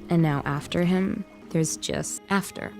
And now after him, there's just after.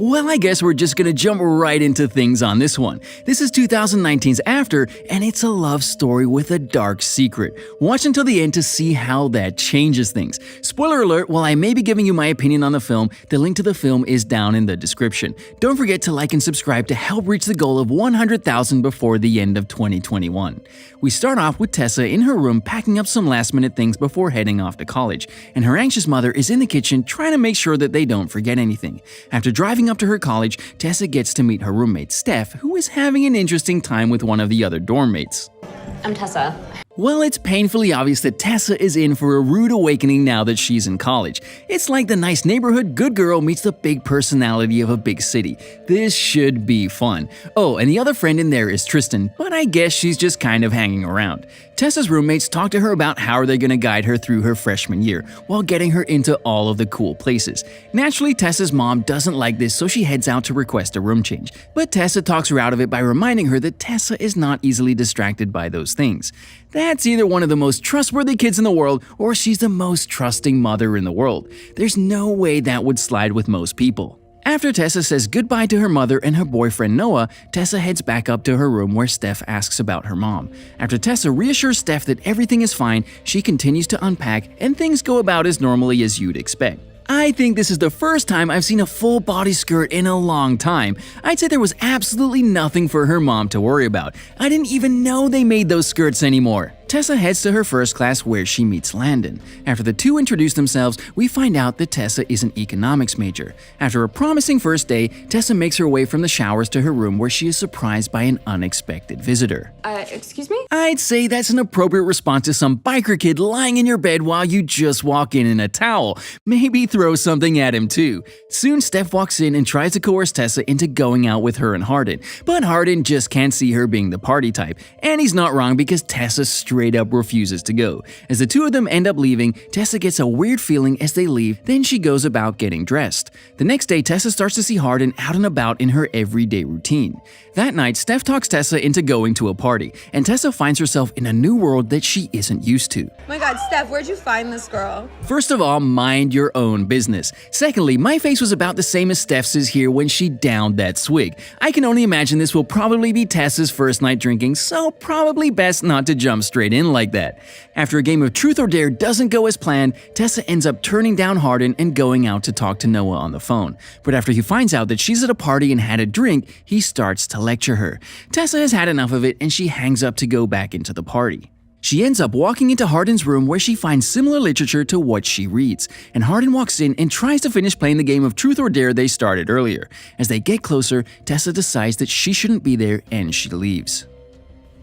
Well, I guess we're just gonna jump right into things on this one. This is 2019's After, and it's a love story with a dark secret. Watch until the end to see how that changes things. Spoiler alert, while I may be giving you my opinion on the film, the link to the film is down in the description. Don't forget to like and subscribe to help reach the goal of 100,000 before the end of 2021. We start off with Tessa in her room packing up some last-minute things before heading off to college, and her anxious mother is in the kitchen trying to make sure that they don't forget anything. After driving up to her college, Tessa gets to meet her roommate Steph, who is having an interesting time with one of the other dorm mates. I'm Tessa. Well, it's painfully obvious that Tessa is in for a rude awakening now that she's in college. It's like the nice neighborhood good girl meets the big personality of a big city. This should be fun. Oh, and the other friend in there is Tristan, but I guess she's just kind of hanging around. Tessa's roommates talk to her about how they're gonna guide her through her freshman year, while getting her into all of the cool places. Naturally, Tessa's mom doesn't like this, so she heads out to request a room change. But Tessa talks her out of it by reminding her that Tessa is not easily distracted by those things. That's either one of the most trustworthy kids in the world, or she's the most trusting mother in the world. There's no way that would slide with most people. After Tessa says goodbye to her mother and her boyfriend Noah, Tessa heads back up to her room where Steph asks about her mom. After Tessa reassures Steph that everything is fine, she continues to unpack and things go about as normally as you'd expect. I think this is the first time I've seen a full body skirt in a long time. I'd say there was absolutely nothing for her mom to worry about. I didn't even know they made those skirts anymore. Tessa heads to her first class where she meets Landon. After the two introduce themselves, we find out that Tessa is an economics major. After a promising first day, Tessa makes her way from the showers to her room where she is surprised by an unexpected visitor. Excuse me? I'd say that's an appropriate response to some biker kid lying in your bed while you just walk in a towel. Maybe throw something at him too. Soon Steph walks in and tries to coerce Tessa into going out with her and Hardin, but Hardin just can't see her being the party type, and he's not wrong because Tessa straight up refuses to go. As the two of them end up leaving, Tessa gets a weird feeling as they leave, then she goes about getting dressed. The next day, Tessa starts to see Hardin out and about in her everyday routine. That night, Steph talks Tessa into going to a party, and Tessa finds herself in a new world that she isn't used to. Oh my god, Steph, where'd you find this girl? First of all, mind your own business. Secondly, my face was about the same as Steph's is here when she downed that swig. I can only imagine this will probably be Tessa's first night drinking, so probably best not to jump straight in like that. After a game of truth or dare doesn't go as planned, Tessa ends up turning down Hardin and going out to talk to Noah on the phone. But after he finds out that she's at a party and had a drink, he starts to lecture her. Tessa has had enough of it and she hangs up to go back into the party. She ends up walking into Hardin's room where she finds similar literature to what she reads, and Hardin walks in and tries to finish playing the game of truth or dare they started earlier. As they get closer, Tessa decides that she shouldn't be there and she leaves.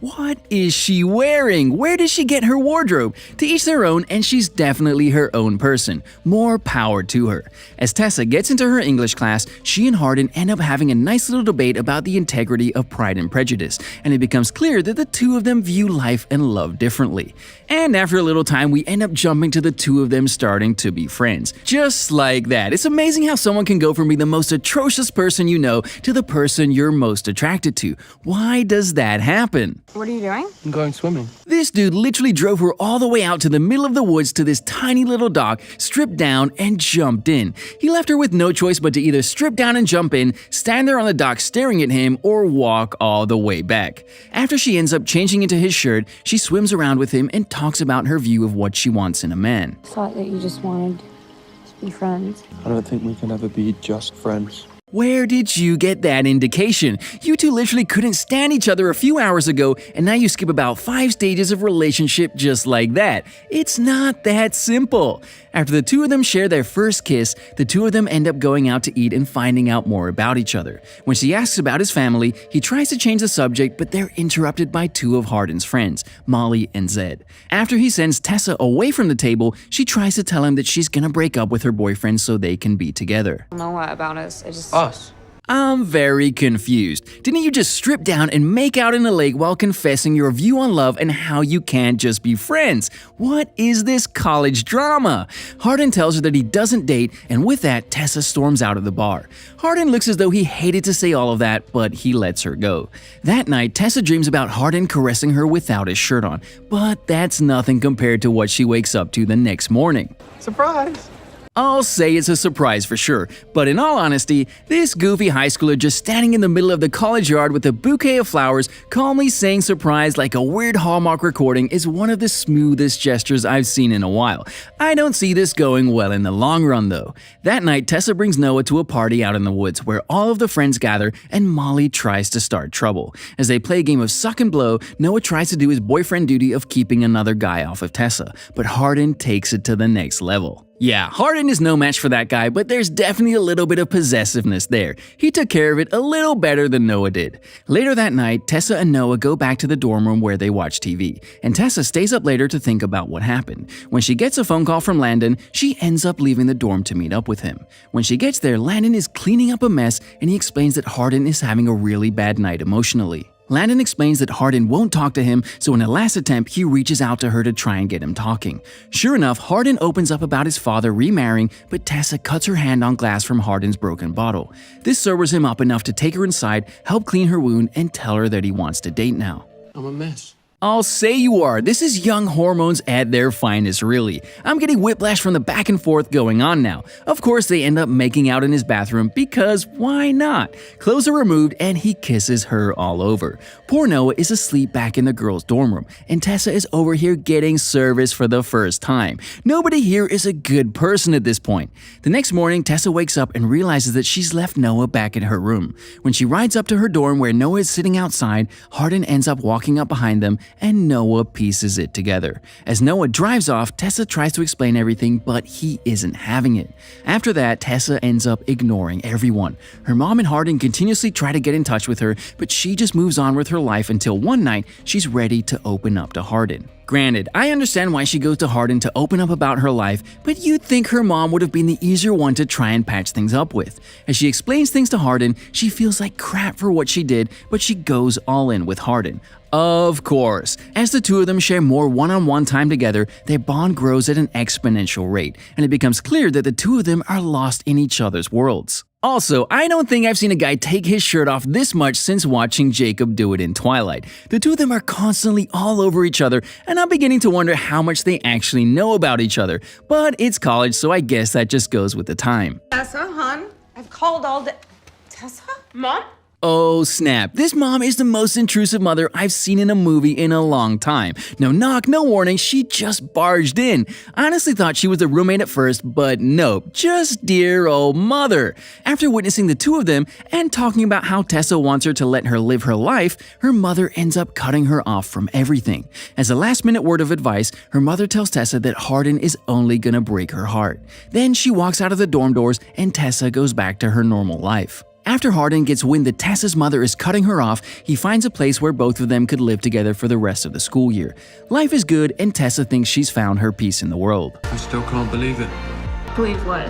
What is she wearing? Where did she get her wardrobe? To each their own, and she's definitely her own person. More power to her. As Tessa gets into her English class, she and Hardin end up having a nice little debate about the integrity of Pride and Prejudice, and it becomes clear that the two of them view life and love differently. And after a little time, we end up jumping to the two of them starting to be friends. Just like that. It's amazing how someone can go from being the most atrocious person you know to the person you're most attracted to. Why does that happen? What are you doing? I'm going swimming. This dude literally drove her all the way out to the middle of the woods to this tiny little dock, stripped down, and jumped in. He left her with no choice but to either strip down and jump in, stand there on the dock staring at him, or walk all the way back. After she ends up changing into his shirt, she swims around with him and talks about her view of what she wants in a man. Thought that you just wanted to be friends. I don't think we can ever be just friends. Where did you get that indication? You two literally couldn't stand each other a few hours ago, and now you skip about 5 stages of relationship just like that. It's not that simple. After the two of them share their first kiss, the two of them end up going out to eat and finding out more about each other. When she asks about his family, he tries to change the subject, but they're interrupted by two of Hardin's friends, Molly and Zed. After he sends Tessa away from the table, she tries to tell him that she's gonna break up with her boyfriend so they can be together. I don't know what about us. Us? I'm very confused. Didn't you just strip down and make out in the lake while confessing your view on love and how you can't just be friends? What is this college drama? Hardin tells her that he doesn't date, and with that, Tessa storms out of the bar. Hardin looks as though he hated to say all of that, but he lets her go. That night, Tessa dreams about Hardin caressing her without his shirt on, but that's nothing compared to what she wakes up to the next morning. Surprise! I'll say it's a surprise for sure, but in all honesty, this goofy high schooler just standing in the middle of the college yard with a bouquet of flowers, calmly saying surprise like a weird Hallmark recording is one of the smoothest gestures I've seen in a while. I don't see this going well in the long run though. That night, Tessa brings Noah to a party out in the woods where all of the friends gather and Molly tries to start trouble. As they play a game of suck and blow, Noah tries to do his boyfriend duty of keeping another guy off of Tessa, but Hardin takes it to the next level. Yeah, Hardin is no match for that guy, but there's definitely a little bit of possessiveness there. He took care of it a little better than Noah did. Later that night, Tessa and Noah go back to the dorm room where they watch TV, and Tessa stays up later to think about what happened. When she gets a phone call from Landon, she ends up leaving the dorm to meet up with him. When she gets there, Landon is cleaning up a mess, and he explains that Hardin is having a really bad night emotionally. Landon explains that Hardin won't talk to him, so in a last attempt, he reaches out to her to try and get him talking. Sure enough, Hardin opens up about his father remarrying, but Tessa cuts her hand on glass from Hardin's broken bottle. This sobers him up enough to take her inside, help clean her wound, and tell her that he wants to date now. I'm a mess. I'll say you are. This is young hormones at their finest, really. I'm getting whiplash from the back and forth going on now. Of course, they end up making out in his bathroom because why not? Clothes are removed and he kisses her all over. Poor Noah is asleep back in the girls' dorm room, and Tessa is over here getting service for the first time. Nobody here is a good person at this point. The next morning, Tessa wakes up and realizes that she's left Noah back in her room. When she rides up to her dorm where Noah is sitting outside, Hardin ends up walking up behind them, and Noah pieces it together. As Noah drives off, Tessa tries to explain everything, but he isn't having it. After that, Tessa ends up ignoring everyone. Her mom and Hardin continuously try to get in touch with her, but she just moves on with her life until one night she's ready to open up to Hardin. Granted, I understand why she goes to Hardin to open up about her life, but you'd think her mom would have been the easier one to try and patch things up with. As she explains things to Hardin, she feels like crap for what she did, but she goes all in with Hardin. Of course, as the two of them share more one-on-one time together, their bond grows at an exponential rate, and it becomes clear that the two of them are lost in each other's worlds. Also, I don't think I've seen a guy take his shirt off this much since watching Jacob do it in Twilight. The two of them are constantly all over each other, and I'm beginning to wonder how much they actually know about each other. But it's college, so I guess that just goes with the time. Tessa, hon, I've called all day. Tessa? Mom? Oh snap, this mom is the most intrusive mother I've seen in a movie in a long time. No knock, no warning, she just barged in. I honestly thought she was a roommate at first, but nope, just dear old mother. After witnessing the two of them and talking about how Tessa wants her to let her live her life, her mother ends up cutting her off from everything. As a last-minute word of advice, her mother tells Tessa that Hardin is only gonna break her heart. Then she walks out of the dorm doors and Tessa goes back to her normal life. After Hardin gets wind that Tessa's mother is cutting her off, he finds a place where both of them could live together for the rest of the school year. Life is good, and Tessa thinks she's found her peace in the world. I still can't believe it. Believe what?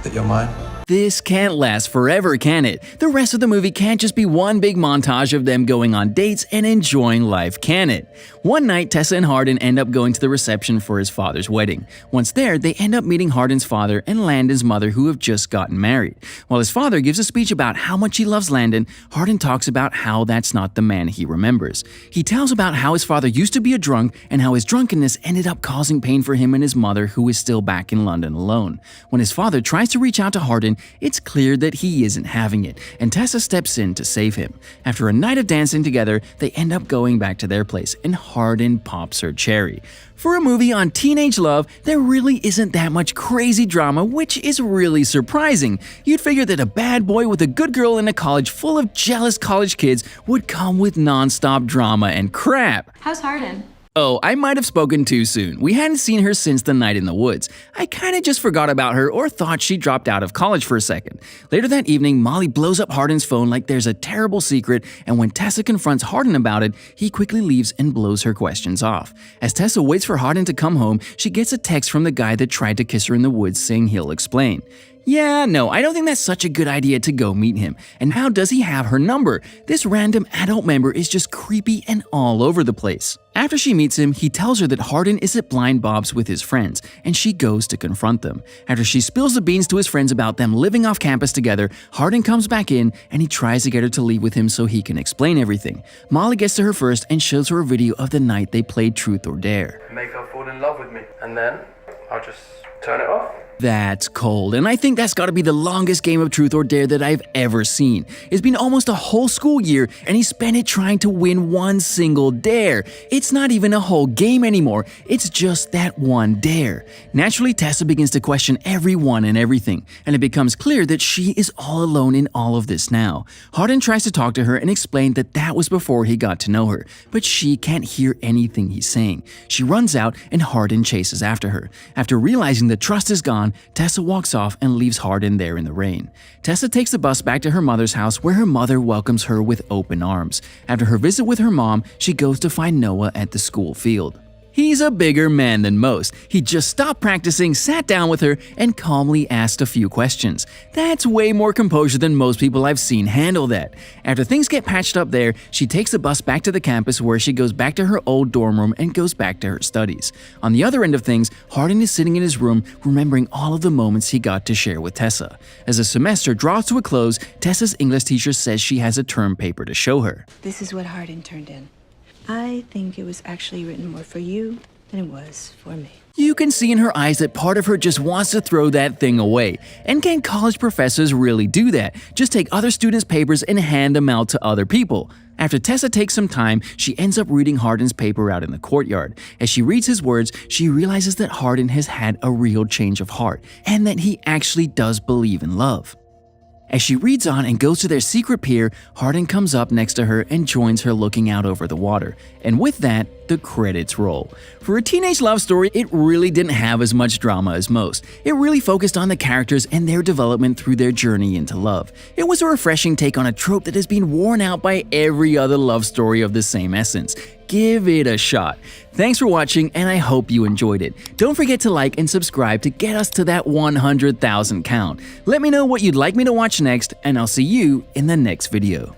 That you're mine. This can't last forever, can it? The rest of the movie can't just be one big montage of them going on dates and enjoying life, can it? One night, Tessa and Hardin end up going to the reception for his father's wedding. Once there, they end up meeting Hardin's father and Landon's mother, who have just gotten married. While his father gives a speech about how much he loves Landon, Hardin talks about how that's not the man he remembers. He tells about how his father used to be a drunk and how his drunkenness ended up causing pain for him and his mother, who is still back in London alone. When his father tries to reach out to Hardin, it's clear that he isn't having it, and Tessa steps in to save him. After a night of dancing together, they end up going back to their place, and Hardin pops her cherry. For a movie on teenage love, there really isn't that much crazy drama, which is really surprising. You'd figure that a bad boy with a good girl in a college full of jealous college kids would come with non-stop drama and crap. How's Hardin? Oh, I might have spoken too soon. We hadn't seen her since the night in the woods. I kinda just forgot about her or thought she dropped out of college for a second. Later that evening, Molly blows up Hardin's phone like there's a terrible secret, and when Tessa confronts Hardin about it, he quickly leaves and blows her questions off. As Tessa waits for Hardin to come home, she gets a text from the guy that tried to kiss her in the woods saying he'll explain. Yeah, no, I don't think that's such a good idea to go meet him. And how does he have her number? This random adult member is just creepy and all over the place. After she meets him, he tells her that Hardin is at Blind Bob's with his friends, and she goes to confront them. After she spills the beans to his friends about them living off campus together, Hardin comes back in and he tries to get her to leave with him so he can explain everything. Molly gets to her first and shows her a video of the night they played Truth or Dare. Make her fall in love with me, and then I'll just Turn it off. That's cold, and I think that's gotta be the longest game of truth or dare that I've ever seen. It's been almost a whole school year, and he spent it trying to win one single dare. It's not even a whole game anymore, it's just that one dare. Naturally, Tessa begins to question everyone and everything, and it becomes clear that she is all alone in all of this now. Hardin tries to talk to her and explain that that was before he got to know her, but she can't hear anything he's saying. She runs out, and Hardin chases after her. After realizing the trust is gone, Tessa walks off and leaves Hardin there in the rain. Tessa takes the bus back to her mother's house where her mother welcomes her with open arms. After her visit with her mom, she goes to find Noah at the school field. He's a bigger man than most. He just stopped practicing, sat down with her, and calmly asked a few questions. That's way more composure than most people I've seen handle that. After things get patched up there, she takes the bus back to the campus where she goes back to her old dorm room and goes back to her studies. On the other end of things, Hardin is sitting in his room remembering all of the moments he got to share with Tessa. As the semester draws to a close, Tessa's English teacher says she has a term paper to show her. This is what Hardin turned in. I think it was actually written more for you than it was for me. You can see in her eyes that part of her just wants to throw that thing away. And can college professors really do that? Just take other students' papers and hand them out to other people. After Tessa takes some time, she ends up reading Hardin's paper out in the courtyard. As she reads his words, she realizes that Hardin has had a real change of heart, and that he actually does believe in love. As she reads on and goes to their secret pier, Hardin comes up next to her and joins her looking out over the water. And with that, the credits roll. For a teenage love story, it really didn't have as much drama as most. It really focused on the characters and their development through their journey into love. It was a refreshing take on a trope that has been worn out by every other love story of the same essence. Give it a shot. Thanks for watching, and I hope you enjoyed it. Don't forget to like and subscribe to get us to that 100,000 count. Let me know what you'd like me to watch next, and I'll see you in the next video.